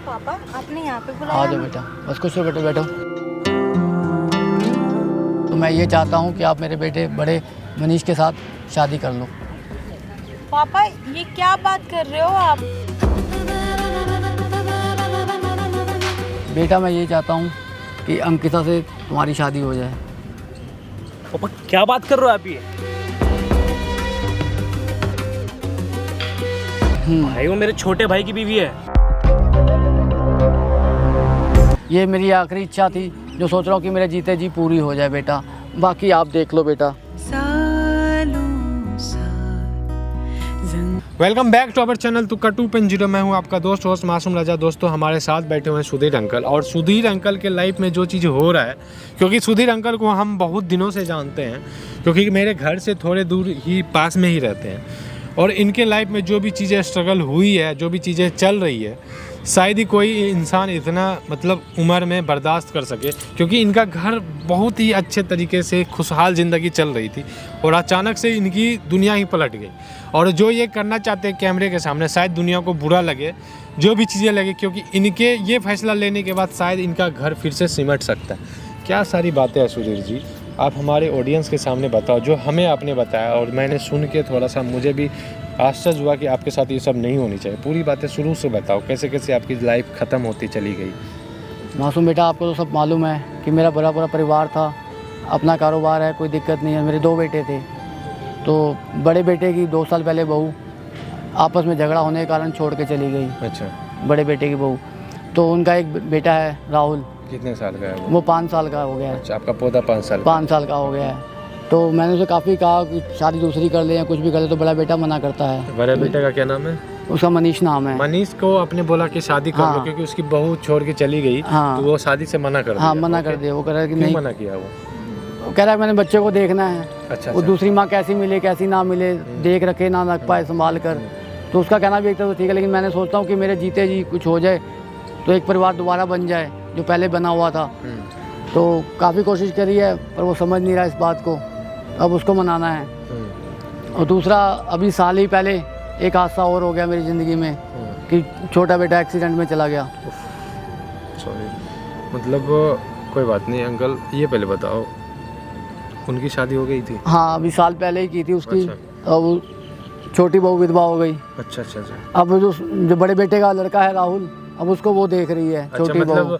पापा आपने यहाँ पे आ बुलाया जाओ हमें? बेटा, बस कुछ बैठो बैठो। तो मैं ये चाहता हूँ कि आप मेरे बेटे बड़े मनीष के साथ शादी कर लो। पापा ये क्या बात कर रहे हो आप? बेटा मैं ये चाहता हूँ कि अंकिता से तुम्हारी शादी हो जाए। पापा क्या बात कर रहे हो आप ये? भाई वो मेरे छोटे भाई की बीवी है। ये मेरी आखिरी इच्छा थी जो सोच रहा हूँ कि मेरे जीते जी पूरी हो जाए बेटा। बाकी आप देख लो बेटा। Welcome back to our channel टू कटू पेन जीरो। मैं हूं आपका दोस्त होस्ट मासूम राजा। दोस्तों हमारे साथ बैठे हुए हैं सुधीर अंकल, और सुधीर अंकल के लाइफ में जो चीज़ हो रहा है, क्योंकि सुधीर अंकल को हम बहुत दिनों से जानते हैं, क्योंकि मेरे घर से थोड़े दूर ही पास में ही रहते हैं, और इनके लाइफ में जो भी चीज़ें स्ट्रगल हुई है, जो भी चीज़ें चल रही है, शायद ही कोई इंसान इतना उम्र में बर्दाश्त कर सके, क्योंकि इनका घर बहुत ही अच्छे तरीके से खुशहाल ज़िंदगी चल रही थी और अचानक से इनकी दुनिया ही पलट गई। और जो ये करना चाहते हैं कैमरे के सामने, शायद दुनिया को बुरा लगे, जो भी चीज़ें लगे, क्योंकि इनके ये फैसला लेने के बाद शायद इनका घर फिर से सिमट सकता है। क्या सारी बातें हैं सुधीर जी, आप हमारे ऑडियंस के सामने बताओ, जो हमें आपने बताया और मैंने सुन के थोड़ा सा मुझे भी आश्चर्य हुआ कि आपके साथ ये सब नहीं होनी चाहिए। पूरी बातें शुरू से बताओ, कैसे कैसे आपकी लाइफ ख़त्म होती चली गई। मासूम बेटा आपको तो सब मालूम है कि मेरा बड़ा परिवार था, अपना कारोबार है, कोई दिक्कत नहीं है। मेरे 2 बेटे थे, तो बड़े बेटे की 2 साल पहले बहू आपस में झगड़ा होने के कारण छोड़ के चली गई। अच्छा, बड़े बेटे की बहू। तो उनका एक बेटा है राहुल। कितने साल का है वो 5 साल का हो गया है। अच्छा, आपका पौधा 5 साल 5 साल का हो गया है। तो मैंने उसे काफ़ी कहा कि शादी दूसरी कर ले या कुछ भी कर ले, तो बड़ा बेटा मना करता है। बड़े बेटे का क्या नाम है? उसका मनीष नाम है। मनीष को आपने बोला कि शादी कर लो, क्योंकि उसकी बहू छोड़ के चली गई, हाँ। तो वो शादी से मना कर दिया। हाँ मना कर दिया। वो कह रहा है कि क्यों नहीं, मना किया वो? कह रहा है मैंने बच्चे को देखना है। अच्छा, वो दूसरी माँ कैसी मिले कैसी ना मिले, देख रखे ना रख पाए संभाल कर। तो उसका कहना भी एक तरह तो ठीक है, लेकिन मैंने सोचता हूँ कि मेरे जीते जी कुछ हो जाए तो एक परिवार दोबारा बन जाए जो पहले बना हुआ था। तो काफ़ी कोशिश करी है, पर वो समझ नहीं रहा इस बात को। अब उसको मनाना है। और दूसरा, अभी साल ही पहले एक हादसा और हो गया मेरी ज़िंदगी में कि छोटा बेटा एक्सीडेंट में चला गया। सॉरी, कोई बात नहीं अंकल, ये पहले बताओ उनकी शादी हो गई थी? हाँ अभी साल पहले ही की थी उसकी। अच्छा। अब छोटी बहू विधवा हो गई। अच्छा अच्छा अच्छा। अब जो बड़े बेटे का लड़का है राहुल, अब उसको वो देख रही है। अच्छा, छोटी बहू।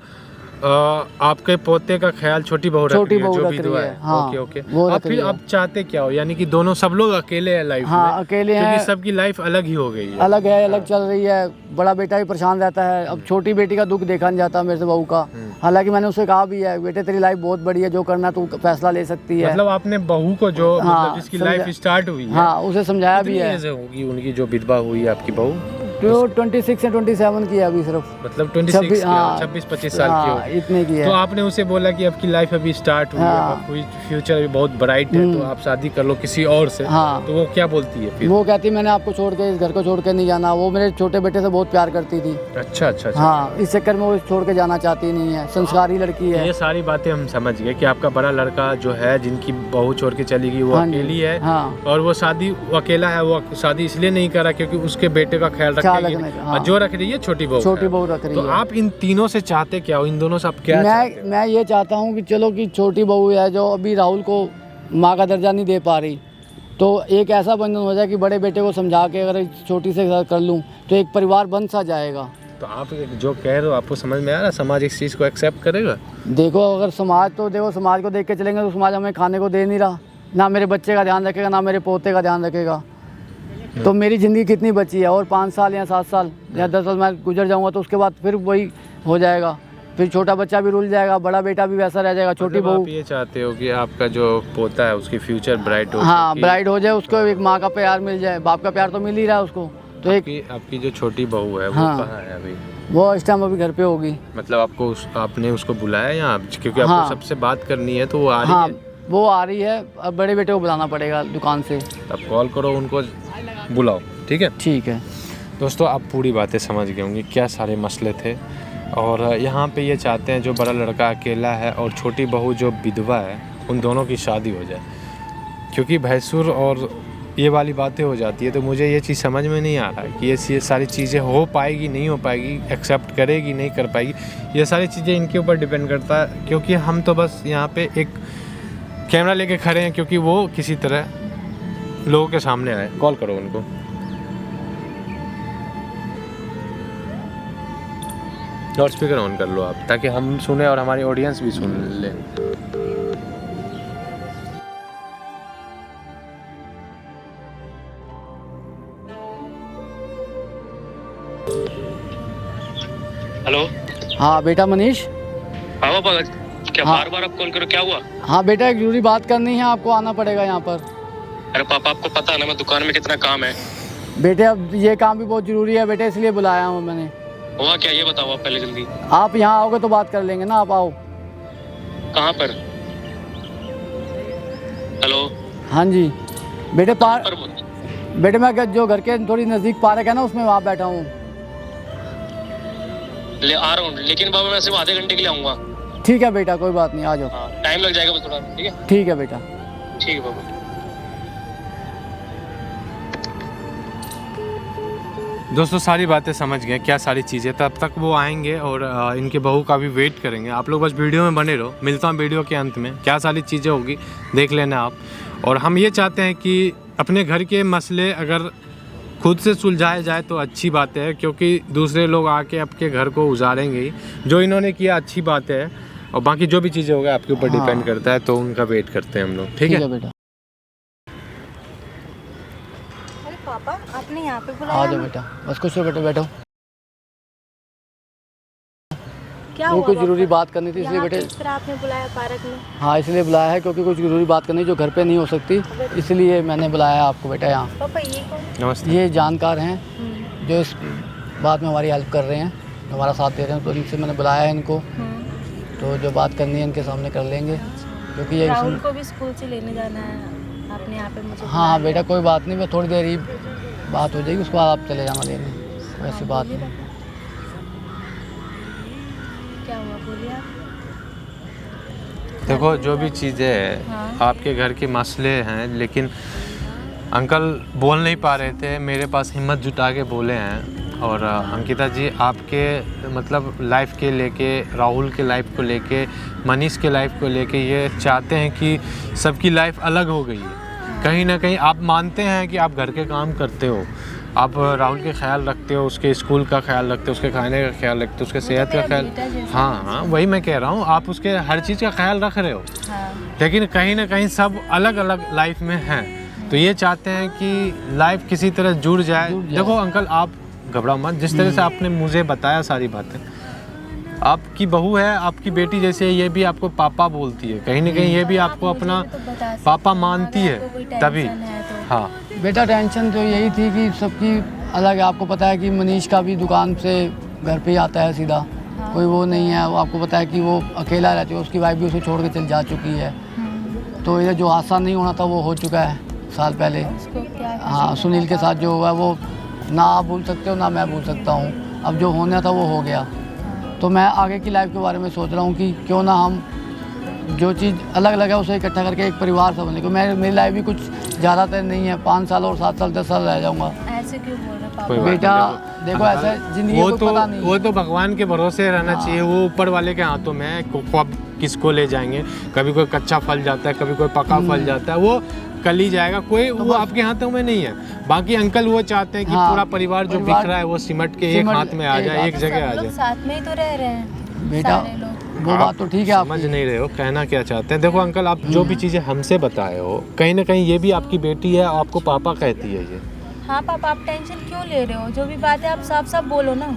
आपके पोते का ख्याल छोटी बहू रख रही है, जो विधवा है। हाँ, ओके ओके। वो अब रख फिर रही है। आप चाहते क्या हो? यानी कि दोनों सब लोग अकेले हैं लाइफ हाँ में? अकेले क्योंकि हैं, सबकी लाइफ अलग ही हो गई है। अलग है, अलग चल रही है। बड़ा बेटा भी परेशान रहता है। अब छोटी बेटी का दुख देखा नहीं जाता मेरे से बहू का। हालांकि मैंने उसे कहा भी है, बेटे तेरी लाइफ बहुत बड़ी है, जो करना तू फैसला ले सकती है। आपने बहू को जो हाँ, जिसकी लाइफ स्टार्ट हुई है, हाँ उसे समझाया भी है। कितनी एज होगी उनकी जो विधवा हुई है आपकी बहू? तो 26 या 27 की है अभी सिर्फ। 26 हाँ, 26-25 साल की होगी। इतने की है। तो आपने उसे बोला कि आपकी लाइफ अभी स्टार्ट हुई है, फ्यूचर अभी बहुत ब्राइट है, तो आप शादी कर लो किसी और से। हाँ। तो वो क्या बोलती है फिर? वो कहती मैंने आपको छोड़ के, इस घर को छोड़ के नहीं जाना। वो मेरे छोटे बेटे से बहुत प्यार करती थी। अच्छा अच्छा अच्छा। हाँ, इस चक्कर में वो छोड़ के जाना चाहती नहीं है। संस्कारी लड़की है। ये सारी बातें हम समझ गए कि आपका बड़ा लड़का जो है, जिनकी बहू छोड़ के चली गई, वो अकेली है। हाँ। और वो अकेला है। वो शादी इसलिए नहीं करा क्योंकि उसके बेटे का ख्याल रखेगी। जो रख रही है छोटी बहू रख रही है। तो है। आप इन तीनों से चाहते क्या हो? इन दोनों से आप क्या चाहते हैं? मैं ये चाहता हूँ कि चलो कि छोटी बहू है जो अभी राहुल को माँ का दर्जा नहीं दे पा रही, तो एक ऐसा बंधन हो जाए कि बड़े बेटे को समझा के अगर छोटी से कर लूँ तो एक परिवार बन सा जाएगा। तो आप जो कह रहे हो आपको समझ में आ रहा है? समाज इस चीज़ को एक्सेप्ट करेगा? देखो अगर समाज को देख के चलेंगे तो समाज हमें खाने को दे नहीं रहा, ना मेरे बच्चे का ध्यान रखेगा, ना मेरे पोते का ध्यान रखेगा। तो मेरी ज़िंदगी कितनी बची है? और 5 साल या 7 साल या 10 साल मैं गुजर जाऊंगा, तो उसके बाद फिर वही हो जाएगा। फिर छोटा बच्चा भी रुल जाएगा, बड़ा बेटा भी वैसा रह जाएगा। छोटी बहू, आप ये चाहते हो कि आपका जो पोता है उसकी फ्यूचर ब्राइट हो? हाँ ब्राइट हो जाए, उसको एक माँ का प्यार मिल जाए। बाप का प्यार तो मिल ही रहा है उसको। तो आपकी जो छोटी बहू है वो कहाँ है अभी? वो इस टाइम अभी घर पे होगी। आपने उसको बुलाया या? क्योंकि आपको सबसे बात करनी है, तो वो आ रही है? वो आ रही है। अब बड़े बेटे को बुलाना पड़ेगा दुकान से। अब कॉल करो उनको, बुलाओ। ठीक है? ठीक है। दोस्तों आप पूरी बातें समझ गए होंगे, क्या सारे मसले थे। और यहाँ पे ये चाहते हैं जो बड़ा लड़का अकेला है और छोटी बहू जो विधवा है, उन दोनों की शादी हो जाए, क्योंकि भैंसुर और ये वाली बातें हो जाती है। तो मुझे ये चीज़ समझ में नहीं आ रहा है कि ये सारी चीज़ें हो पाएगी नहीं हो पाएगी, एक्सेप्ट करेगी नहीं कर पाएगी। ये सारी चीज़ें इनके ऊपर डिपेंड करता है, क्योंकि हम तो बस यहाँ पे एक कैमरा लेके खड़े हैं, क्योंकि वो किसी तरह लोगों के सामने आए। कॉल करो उनको। लाउड स्पीकर ऑन कर लो आप, ताकि हम सुने और हमारी ऑडियंस भी सुन ले। हेलो। हाँ बेटा मनीष। हाँ पापा, क्या हाँ। बार बार आप कॉल करो, क्या हुआ? हाँ बेटा, एक जरूरी बात करनी है, आपको आना पड़ेगा यहाँ पर। अरे पापा, आपको पता है ना मैं दुकान में कितना काम है। बेटे अब ये काम भी बहुत ज़रूरी है बेटे, इसलिए बुलाया हूँ मैंने। हुआ क्या, ये बताओ आप पहले जल्दी। आप यहाँ आओगे तो बात कर लेंगे ना, आप आओ। कहाँ पर? हेलो। हाँ जी बेटे, पर बेटे मैं जो घर के थोड़ी नज़दीक पार्क है ना, उसमें वहाँ बैठा हूँ। ले आ रहा हूँ, लेकिन बाबा मैं सिर्फ आधे घंटे के लिए आऊँगा। ठीक है बेटा, कोई बात नहीं, आ जाओ। हाँ, टाइम लग जाएगा बस थोड़ा, ठीक है? ठीक है बेटा। ठीक है बाबा। दोस्तों सारी बातें समझ गए, क्या सारी चीज़ें। तब तक वो आएंगे और इनके बहू का भी वेट करेंगे। आप लोग बस वीडियो में बने रहो, मिलता हूँ वीडियो के अंत में। क्या सारी चीज़ें होगी देख लेना आप। और हम ये चाहते हैं कि अपने घर के मसले अगर खुद से सुलझाए जाए तो अच्छी बात है, क्योंकि दूसरे लोग आके आपके घर को उजाड़ेंगे ही। जो इन्होंने किया अच्छी बात है, और बाकी जो भी चीज़ें होगा आपके ऊपर हाँ। डिपेंड करता है। तो उनका वेट करते हैं हम लोग, ठीक है बेटा। अरे पापा, आपने यहाँ पे आ बुलाया जाओ हमें? बेटा, बस कुछ बेटा बैठो। क्या वो हुआ कुछ पापा? जरूरी बात करनी थी, इसलिए यहाँ बेटे। किस तरह आपने बुलाया पार्क में? हाँ इसलिए बुलाया है, क्योंकि कुछ जरूरी बात करनी जो घर पे नहीं हो सकती, इसलिए मैंने बुलाया है आपको बेटा यहाँ। पापा ये कौन? नमस्ते। ये जानकार हैं जो इस बात में हमारी हेल्प कर रहे हैं, हमारा साथ दे रहे हैं, तो इनसे मैंने बुलाया है इनको। तो जो बात करनी है इनके सामने कर लेंगे, क्योंकि ये राहुल को भी स्कूल से लेने जाना है, आपने यहाँ पे मुझे हाँ बेटा कोई बात नहीं, बस थोड़ी देर ही बात हो जाएगी, उसके बाद आप चले जाना लेने, वैसी बात नहीं। क्या हुआ, बोलिए आप। देखो जो भी चीज़ें हैं, हाँ। आपके घर के मसले हैं, लेकिन अंकल बोल नहीं पा रहे थे, मेरे पास हिम्मत जुटा के बोले हैं। और अंकिता जी आपके मतलब लाइफ के लेके, राहुल के लाइफ को लेके, मनीष के लाइफ को लेके ये चाहते हैं कि सबकी लाइफ अलग हो गई है। कहीं ना कहीं आप मानते हैं कि आप घर के काम करते हो, आप राहुल के ख्याल रखते हो, उसके स्कूल का ख्याल रखते हो, उसके खाने का ख्याल रखते हो, उसके सेहत का ख्याल। हाँ वही मैं कह रहा हूँ, आप उसके हर चीज़ का ख्याल रख रहे हो। लेकिन कहीं ना कहीं सब अलग अलग लाइफ में हैं। तो ये चाहते हैं कि लाइफ किसी तरह जुड़ जाए। देखो अंकल आप घबराओ मत, जिस तरह से आपने मुझे बताया सारी बातें, आपकी बहू है, आपकी बेटी जैसे ये भी आपको पापा बोलती है, कहीं ना कहीं ये भी आपको अपना पापा मानती है, तभी। हाँ बेटा टेंशन तो यही थी कि सबकी अलग है, आपको पता है कि मनीष का भी दुकान से घर पे ही आता है सीधा, कोई वो नहीं है, वो आपको पता है कि वो अकेला रहती है, उसकी वाइफ भी उसे छोड़ के चल जा चुकी है। तो इधर जो हादसा नहीं होना था वो हो चुका है साल पहले। हाँ सुनील के साथ जो हुआ है वो ना आप भूल सकते हो ना मैं भूल सकता हूँ, अब जो होना था वो हो गया। तो मैं आगे की लाइफ के बारे में सोच रहा हूँ कि क्यों ना हम जो चीज़ अलग अलग है उसे इकट्ठा करके एक परिवार समझ लें। क्योंकि मेरी लाइफ भी कुछ ज़्यादातर नहीं है, 5 साल और 7 साल 10 साल रह जाऊँगा। ऐसे क्यों बोल रहे कोई पापा? बात बेटा नहीं, देखो ऐसे जिंदगी वो को तो पता नहीं है। वो तो भगवान के भरोसे रहना चाहिए, वो ऊपर वाले के हाथों में है। कब किसको ले जाएंगे, कभी कोई कच्चा फल जाता है, कभी कोई पका फल जाता है, वो कल ही जाएगा, कोई वो आपके हाथों में नहीं है। बाकी अंकल वो चाहते हैं कि हाँ, पूरा परिवार जो बिखरा है वो सिमट के एक हाथ में आ जाए, एक जगह आ सब लोग जाए। साथ में ही तो रह रहे हैं बेटा सारे लोग। वो बात तो ठीक है, समझ नहीं रहे हो कहना क्या चाहते हैं। देखो अंकल आप जो भी चीज़ें हमसे बताए हो, कहीं ना कहीं ये भी आपकी बेटी है, आपको पापा कहती है ये। हाँ पापा, आप टेंशन क्यों ले रहे हो? जो भी बात है आप साफ साफ बोलो ना।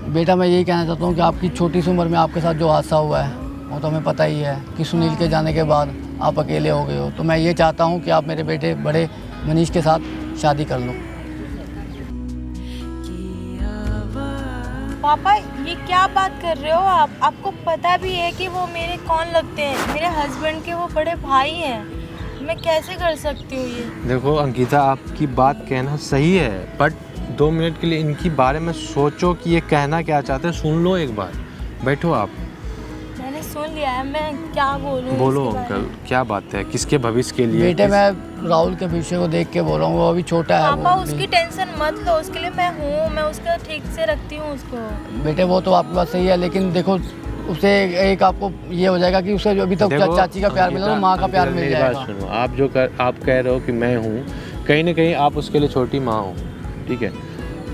बेटा मैं यही कहना चाहता हूँ कि आपकी छोटी सी उम्र में आपके साथ जो हादसा हुआ है वो तो हमें पता ही है कि सुनील के जाने के बाद आप अकेले हो गए हो। तो मैं ये चाहता हूँ कि आप मेरे बेटे बड़े मनीष के साथ शादी कर लो। पापा ये क्या बात कर रहे हो आप? आपको पता भी है कि वो मेरे कौन लगते हैं? मेरे हस्बैंड के वो बड़े भाई हैं। मैं कैसे कर सकती हूँ ये? देखो अंकिता आपकी बात कहना सही है, बट 2 मिनट के लिए इनकी बारे में सोचो कि ये कहना क्या चाहते हैं, सुन लो एक बार, बैठो आप। मैंने सुन लिया है, मैं क्या बोलूँ? बोलो इसके बारे अंकल, में? क्या बात है, किसके भविष्य के लिए? बेटे मैं राहुल के भविष्य को देख के बोल रहा हूँ, वो अभी छोटा है। पापा वो उसकी टेंशन मत लो, उसके लिए मैं हूँ, मैं उसका ठीक से रखती हूँ उसको। बेटे वो तो आपकी बात सही है, लेकिन देखो उसे एक आपको ये हो जाएगा कि उसे अभी तक देखो, चाची का प्यार मिला तो माँ का प्यार मिल मेरी बात जाएगा। सुनो, आप कह रहे हो कि मैं हूँ, कहीं ना कहीं आप उसके लिए छोटी माँ हो, ठीक है,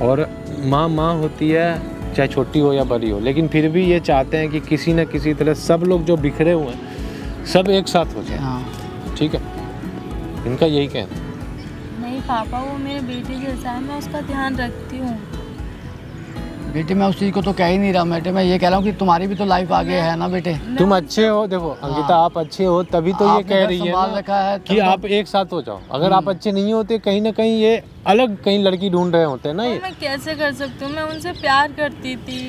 और माँ होती है चाहे छोटी हो या बड़ी हो, लेकिन फिर भी ये चाहते हैं कि किसी न किसी तरह सब लोग जो बिखरे हुए हैं सब एक साथ हो जाए। हाँ ठीक है, इनका यही कहना है। नहीं पापा, वो मेरे बेटे जैसा है, मैं उसका ध्यान रखती हूँ। बेटे मैं उस चीज़ को तो कह ही नहीं रहा बेटे, मैं ये कह रहा हूँ कि तुम्हारी भी तो लाइफ आगे है ना बेटे। तुम अच्छे हो, देखो अंकिता आप अच्छे हो तभी तो ये आपने कह घर रही है संभाल ना रखा है कि तब तो- आप एक साथ हो जाओ। अगर आप अच्छे नहीं होते कहीं ना कहीं ये अलग कहीं लड़की ढूंढ रहे होते हैं ना ये। मैं कैसे कर सकती हूँ? मैं उनसे प्यार करती थी,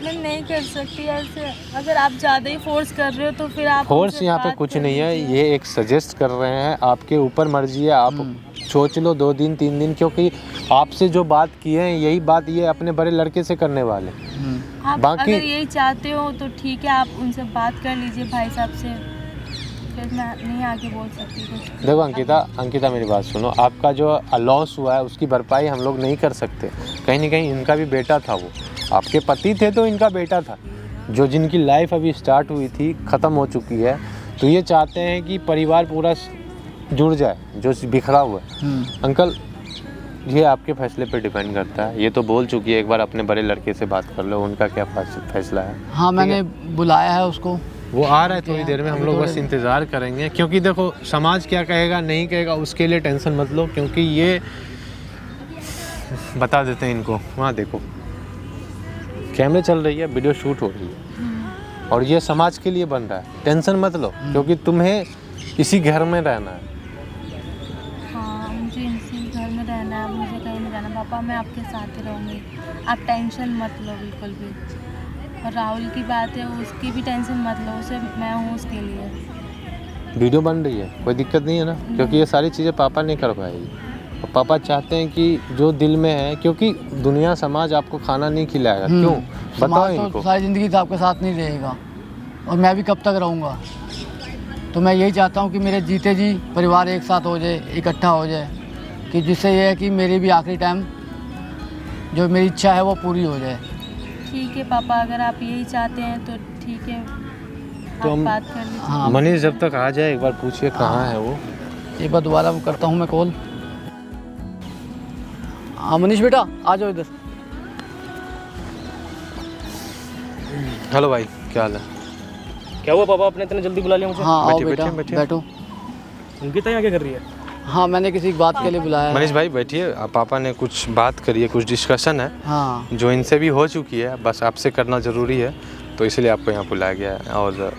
मैं नहीं कर सकती ऐसे। अगर आप ज़्यादा ही फोर्स कर रहे हो तो फिर आप फोर्स उनसे यहाँ पे बात कुछ कर नहीं है, लीजिए। ये एक सजेस्ट कर रहे हैं, आपके ऊपर मर्जी है, आप सोच लो 2 दिन 3 दिन, क्योंकि आपसे जो बात की है यही बात ये अपने बड़े लड़के से करने वाले। आप बाकी- अगर यही चाहते हो तो ठीक है, आप उनसे बात कर लीजिए भाई साहब से, फिर मैं नहीं आगे बोल सकती कुछ। देखो अंकिता मेरी बात सुनो, आपका जो लॉस हुआ है उसकी भरपाई हम लोग नहीं कर सकते। कहीं ना कहीं इनका भी बेटा था, वो आपके पति थे तो इनका बेटा था, जो जिनकी लाइफ अभी स्टार्ट हुई थी ख़त्म हो चुकी है, तो ये चाहते हैं कि परिवार पूरा जुड़ जाए जो बिखरा हुआ है। अंकल ये आपके फैसले पे डिपेंड करता है, ये तो बोल चुकी है, एक बार अपने बड़े लड़के से बात कर लो, उनका क्या फैसला है। हाँ मैंने बुलाया है उसको, वो आ रहा है थोड़ी देर में, हम लोग थोड़ी बस इंतज़ार करेंगे, क्योंकि देखो समाज क्या कहेगा नहीं कहेगा उसके लिए टेंशन मत लो, क्योंकि ये बता देते हैं इनको। वहाँ देखो कैमरे चल रही है, वीडियो शूट हो रही है और ये समाज के लिए बन रहा है, टेंशन मत लो, क्योंकि तुम्हें इसी घर में रहना है। हाँ मुझे इसी घर में रहना है, मुझे कहीं नहीं जाना। पापा मैं आपके साथ ही रहूँगी, आप टेंशन मत लो बिल्कुल भी। और राहुल की बात है, उसकी भी टेंशन मत लो, उसे मैं हूँ उसके लिए। वीडियो बन रही है, कोई दिक्कत नहीं है ना, क्योंकि ये सारी चीज़ें पापा नहीं कर पाएगी। और पापा चाहते हैं कि जो दिल में है, क्योंकि दुनिया समाज आपको खाना नहीं खिलाएगा, क्यों बताओ समाज तो इनको। सारी ज़िंदगी तो आपके साथ नहीं रहेगा और मैं भी कब तक रहूँगा। तो मैं यही चाहता हूँ कि मेरे जीते जी परिवार एक साथ हो जाए, इकट्ठा हो जाए, कि जिससे ये है कि मेरी भी आखिरी टाइम जो मेरी इच्छा है वो पूरी हो जाए। ठीक है पापा, अगर आप यही चाहते हैं तो ठीक है, तो आप हम- बात कर लीजिए। हाँ मनीष जब तक आ जाए एक बार पूछिए कहाँ है वो। एक बार दोबारा करता हूँ मैं कॉल। हाँ मनीष बेटा आ जाओ इधर। हेलो भाई, क्या हाल है? क्या हुआ पापा, आपने इतने जल्दी बुला लिया मुझे? हाँ आओ बैठिए, बेटा बैठिए। बैठो। अंकिता यहाँ क्या कर रही है? हाँ मैंने किसी बात के लिए बुलाया है। मनीष भाई बैठिए, पापा ने कुछ बात करी है, कुछ डिस्कशन है हाँ जो इनसे भी हो चुकी है, बस आपसे करना ज़रूरी है, तो इसलिए आपको यहाँ बुलाया गया है। और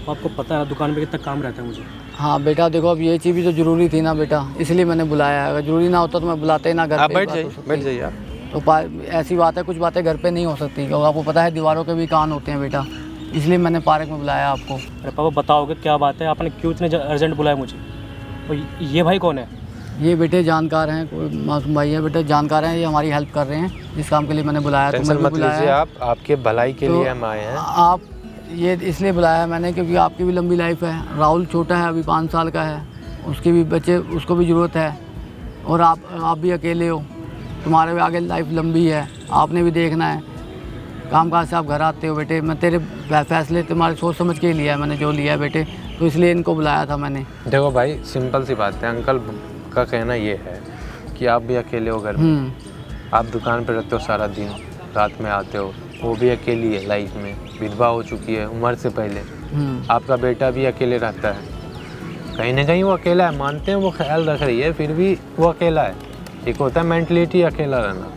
आपको पता है ना दुकान पे कितना काम रहता है मुझे। हाँ बेटा देखो अब ये चीज़ भी तो ज़रूरी थी ना बेटा, इसलिए मैंने बुलाया है। अगर ज़रूरी ना होता तो मैं बुलाते ही ना, घर आप पे बैठ बात जाइए, हो सकती। बैठ जाइए आप। तो ऐसी बात है, कुछ बातें घर पे नहीं हो सकती, क्योंकि आपको पता है दीवारों के भी कान होते हैं बेटा, इसलिए मैंने पार्क में बुलाया आपको। अरे पापा बताओगे क्या बात है, आपने क्यों इतने अर्जेंट बुलाया मुझे? और ये भाई कौन है? ये बेटे जानकार हैं, कोई मासूम भाई है बेटे, जानकार हैं, ये हमारी हेल्प कर रहे हैं जिस काम के लिए मैंने बुलाया। तो टेंशन मैं भी मत बुलाया लीजिए है। आप, आपके भलाई के तो लिए हम आए हैं। आप ये इसलिए बुलाया है मैंने क्योंकि आपकी भी लंबी लाइफ है, राहुल छोटा है अभी 5 साल का है, उसके भी बच्चे, उसको भी ज़रूरत है, और आप भी अकेले हो, तुम्हारे भी आगे लाइफ लंबी है, आपने भी देखना है। काम काज से आप घर आते हो बेटे, मैं तेरे फैसले तुम्हारे सोच समझ के ही लिया है मैंने, जो लिया है बेटे, तो इसलिए इनको बुलाया था मैंने। देखो भाई सिंपल सी बात है, अंकल का कहना ये है कि आप भी अकेले हो घर में, आप दुकान पे रहते हो सारा दिन, रात में आते हो, वो भी अकेली है लाइफ में, विधवा हो चुकी है उम्र से पहले, आपका बेटा भी अकेले रहता है, कहीं ना कहीं वो अकेला है, मानते हैं वो ख्याल रख रही है, फिर भी वो अकेला है। एक होता है मेंटलिटी अकेला रहना,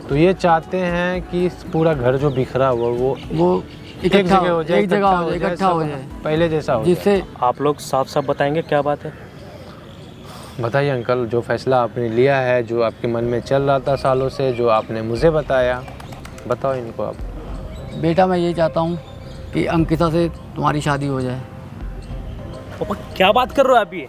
तो ये चाहते हैं कि पूरा घर जो बिखरा हुआ वो एक जगह हो जाए, एक जगह हो जाए, इकट्ठा हो सब जाए, पहले जैसा हो जिससे आप लोग साफ साफ बताएंगे क्या बात है? बताइए अंकल, जो फैसला आपने लिया है, जो आपके मन में चल रहा था सालों से, जो आपने मुझे बताया, बताओ इनको आप। बेटा मैं यही चाहता हूँ कि अंकिता से तुम्हारी शादी हो जाए। पापा क्या बात कर रहे हो आप? ये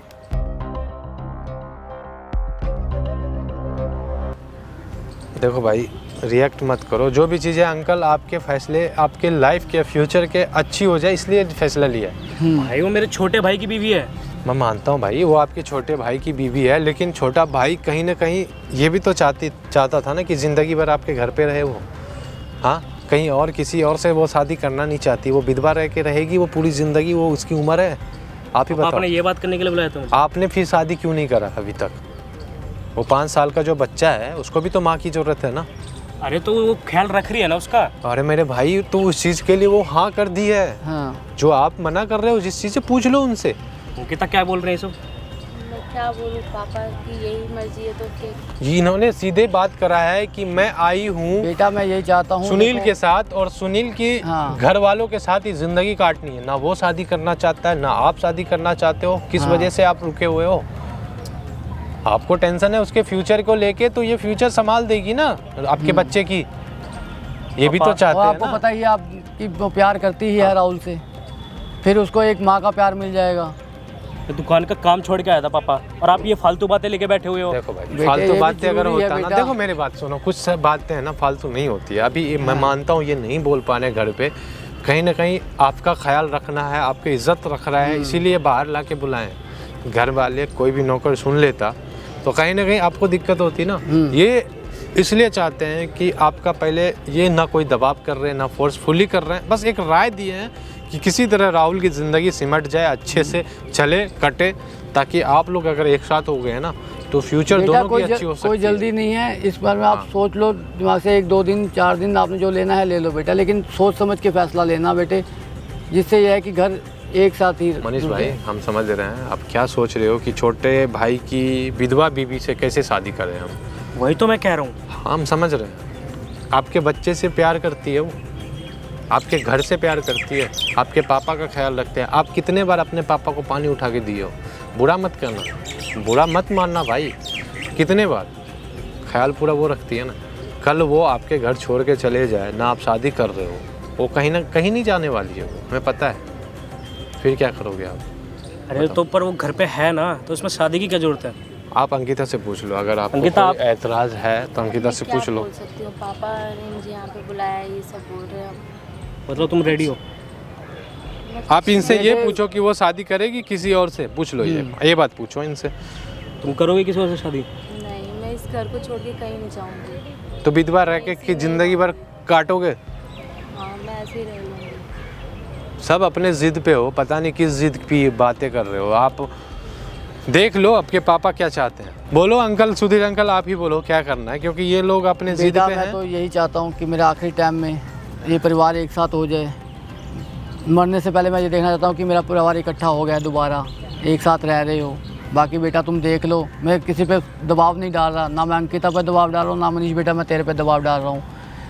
देखो भाई, रिएक्ट मत करो। जो भी चीज़ें अंकल आपके फैसले आपके लाइफ के फ्यूचर के अच्छी हो जाए इसलिए फैसला लिया है। भाई वो मेरे छोटे भाई की बीवी है। मैं मानता हूँ भाई, वो आपके छोटे भाई की बीवी है, लेकिन छोटा भाई कहीं ना कहीं ये भी तो चाहता था ना कि ज़िंदगी भर आपके घर पे रहे वो। हाँ, कहीं और किसी और से वो शादी करना नहीं चाहती, वो विधवा रह के रहेगी वो पूरी ज़िंदगी, वो उसकी उम्र है। आप ही बताओ, आपने ये बात करने के लिए बुलाया था मुझे? आपने फिर शादी क्यों नहीं करा अभी तक? वो 5 साल का जो बच्चा है उसको भी तो माँ की ज़रूरत है ना। अरे तो वो ख्याल रख रही है ना उसका। अरे मेरे भाई, तो उस चीज़ के लिए वो हाँ कर दी है। हाँ, जो आप मना कर रहे हो जिस चीज़ से, पूछ लो उनसे। अंकिता क्या बोल रहे हैं सब? मैं क्या बोलूँ, पापा की यही मर्जी है तो फिर इन्होंने सीधे बात करा है कि मैं आई हूँ बेटा मैं यही चाहता हूँ सुनील देखो, के साथ, और सुनील की हाँ। घर वालों के साथ ही जिंदगी काटनी है। ना वो शादी करना चाहता है, ना आप शादी करना चाहते हो। किस हाँ। वजह से आप रुके हुए हो? आपको टेंशन है उसके फ्यूचर को लेके, तो ये फ्यूचर संभाल देगी ना आपके बच्चे की। ये भी तो और चाहते हैं आपको ना। पता ही है आपकी वो प्यार करती ही है राहुल से, फिर उसको एक माँ का प्यार मिल जाएगा। तो दुकान का काम छोड़ के आया था पापा, और आप ये फालतू बातें लेके बैठे हुए हो। देखो भाई, बेटे, फालतू ये भी बातें अगर जरूरी है होता ना, बेटा। देखो मेरी बात सुनो, कुछ बातें हैं ना फालतू नहीं होती है। अभी मैं मानता हूँ ये नहीं बोल पाने घर पे, कहीं ना कहीं आपका ख्याल रखना है, आपकी इज्जत रख रहा है, इसीलिए बाहर ला के बुलाएं। घर वाले कोई भी नौकर सुन लेता तो कहीं ना कहीं आपको दिक्कत होती ना। ये इसलिए चाहते हैं कि आपका पहले ये ना कोई दबाव कर रहे हैं, ना फोर्सफुली कर रहे हैं, बस एक राय दिए हैं कि किसी तरह राहुल की ज़िंदगी सिमट जाए, अच्छे से चले कटे, ताकि आप लोग अगर एक साथ हो गए ना तो फ्यूचर बेटा दोनों की अच्छी हो सकती कोई है। जल्दी नहीं है इस बार में। आप हाँ। सोच लो दिमाग से, 1-2 दिन 4 दिन आपने जो लेना है ले लो बेटा, लेकिन सोच समझ के फैसला लेना बेटे, जिससे यह है कि घर एक साथ ही मनीष भाई, हम समझ रहे हैं आप क्या सोच रहे हो कि छोटे भाई की विधवा बीवी से कैसे शादी करें हम। वही तो मैं कह रहा हूँ। हम समझ रहे हैं, आपके बच्चे से प्यार करती है वो, आपके घर से प्यार करती है, आपके पापा का ख्याल रखते हैं। आप कितने बार अपने पापा को पानी उठा के दिए हो? बुरा मत करना, बुरा मत मानना भाई, कितने बार ख्याल पूरा वो रखती है ना। कल वो आपके घर छोड़ के चले जाए ना, आप शादी कर रहे हो, वो कहीं ना कहीं नहीं जाने वाली है, वो हमें पता है। फिर क्या करोगे आप? अरे तो पर वो घर पे है ना, तो उसमें शादी की क्या जरूरत है? आप अंकिता से पूछ लो, अगर आपको अंकिता, कोई एतराज़ है तो अंकिता से पूछ लो। बोल सकती हूँ, पापा ने मुझे यहाँ पे बुलाया, ये सब बोल रहे हैं। मतलब तुम रेडी हो? आप इनसे ये पूछो कि वो शादी करेगी किसी और से, पूछ लो। ये बात पूछो इनसे। तुम करोगे किसी और से शादी? नहीं, मैं इस घर को छोड़ के कहीं नहीं जाऊँगी। तो विधवा रह के कि जिंदगी भर काटोगे? हाँ, मैं ऐसे ही रह लूँगी। सब अपने जिद पे हो, पता नहीं किस जिद की बातें कर रहे हो आप। देख लो आपके पापा क्या चाहते हैं। बोलो अंकल, सुधीर अंकल, आप ही बोलो क्या करना है, क्योंकि ये लोग अपने जिद बेटा पे मैं हैं। तो यही चाहता हूँ कि मेरे आखिरी टाइम में ये परिवार एक साथ हो जाए। मरने से पहले मैं ये देखना चाहता हूँ कि मेरा परिवार इकट्ठा हो गया, दोबारा एक साथ रह रहे हो। बाकी बेटा तुम देख लो, मैं किसी पे दबाव नहीं डाल रहा, ना मैं अंकिता पर दबाव डाल रहा हूँ, ना मनीष बेटा मैं तेरे पे दबाव डाल रहा हूँ।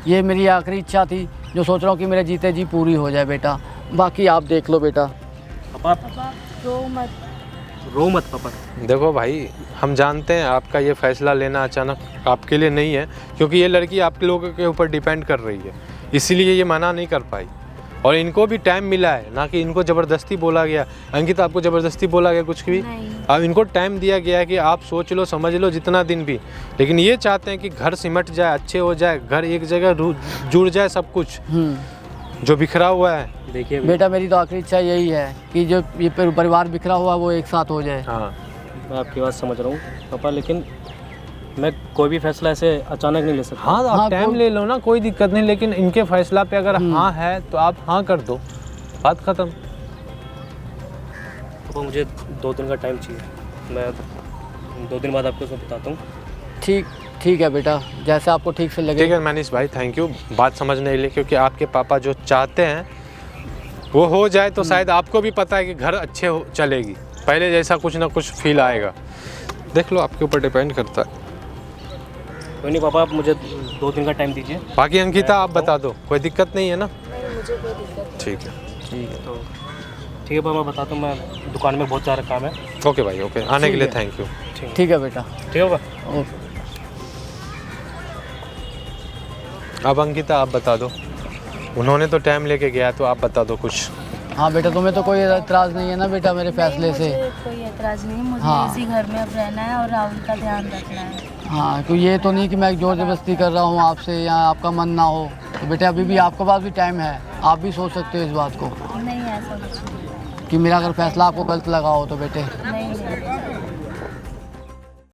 ये मेरी आखिरी इच्छा थी जो सोच रहा हूँ कि मेरे जीते जी पूरी हो जाए बेटा। बाकी आप देख लो बेटा। पापा पापा रो मत। रो मत पापा। देखो भाई, हम जानते हैं आपका ये फैसला लेना अचानक आपके लिए नहीं है, क्योंकि ये लड़की आप लोगों के ऊपर डिपेंड कर रही है, इसीलिए ये मना नहीं कर पाई। और इनको भी टाइम मिला है, ना कि इनको ज़बरदस्ती बोला गया। अंकिता, आपको ज़बरदस्ती बोला गया कुछ भी? नहीं। अब इनको टाइम दिया गया है कि आप सोच लो, समझ लो जितना दिन भी, लेकिन ये चाहते हैं कि घर सिमट जाए, अच्छे हो जाए, घर एक जगह जुड़ जाए, सब कुछ जो बिखरा हुआ है। देखिए बेटा मेरी तो आखिरी इच्छा यही है कि जो ये परिवार बिखरा हुआ वो एक साथ हो जाए। हाँ, मैं आपकी बात समझ रहा हूँ पापा, लेकिन मैं कोई भी फैसला ऐसे अचानक नहीं ले सकता। हाँ, आप हाँ, टाइम ले लो ना, कोई दिक्कत नहीं, लेकिन इनके फैसला पे अगर हाँ है तो आप हाँ कर दो, बात ख़त्म। पापा मुझे 2 दिन का टाइम चाहिए, मैं 2 दिन बाद आपको उसमें बताता हूँ। ठीक है बेटा, जैसे आपको ठीक से लगे। ठीक है मनीष भाई, थैंक यू बात समझने के लिए, क्योंकि आपके पापा जो चाहते हैं वो हो जाए तो शायद आपको भी पता है कि घर अच्छे हो चलेगी, पहले जैसा कुछ ना कुछ फील आएगा। देख लो, आपके ऊपर डिपेंड करता है। कोई नहीं पापा, आप मुझे 2 दिन का टाइम दीजिए। बाकी अंकिता आप बता दो, कोई दिक्कत नहीं है ना? नहीं, मुझे कोई दिक्कत ठीक है, तो ठीक है पापा, मैं बताता हूँ, मैं दुकान में बहुत सारा काम है। ओके भाई, ओके, आने के लिए थैंक यू। ठीक है बेटा। ठीक है पापा। ओके। अब अंकिता आप बता दो, उन्होंने तो टाइम लेके गया, तो आप बता दो कुछ। हाँ बेटा, तुम्हें तो कोई एतराज़ नहीं है ना बेटा मेरे फैसले से? मुझे कोई एतराज़ नहीं, मुझे हाँ। इसी घर में अब रहना है और राहुल का ध्यान रखना है। हाँ, तो ये तो नहीं कि मैं जोर ज़बरदस्ती कर रहा हूँ आपसे या आपका मन ना हो। तो बेटे अभी भी आपके पास भी टाइम है, आप भी सोच सकते हो इस बात को नहीं ऐसा कुछ नहीं। कि मेरा अगर फैसला आपको गलत लगा हो तो बेटे। नहीं